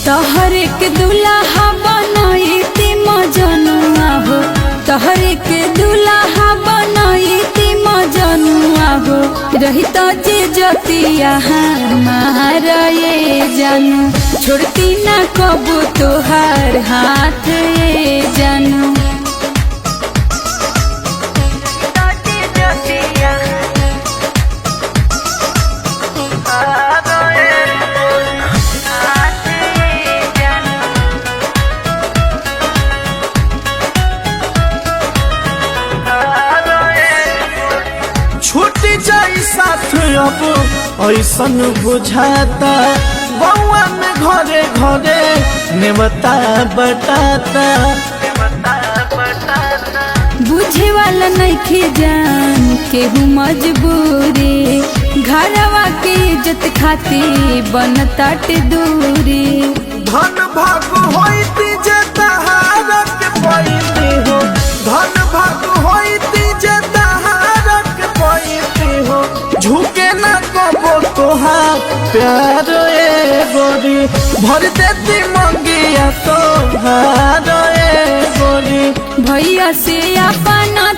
तहरे के दुल्हा बनाईती मजनुआ हो, तहरे के दुल्हा बनाईती मजनुआ हो। रही तो जे जतिया हमारा ये जानू, छोड़ती ना कबू तोहार हाथ ये जानू। छूटी जाई साथ अब ऐसन बुझाता, बउआ में घरे घरे नेवता बटाता। बुझे वाला नइखे जान केहू मजबूरी, घरवा के इज्जत खातिर बनताट दूरी। धन भाग होइती जे तहारक पैती हो, धन भाग होइती जे तहारक पैती हो। झुके ना कबो तोहार प्यार ए गोरी, भर देती मंगिया तोहार ए गोरी। भैया से अपना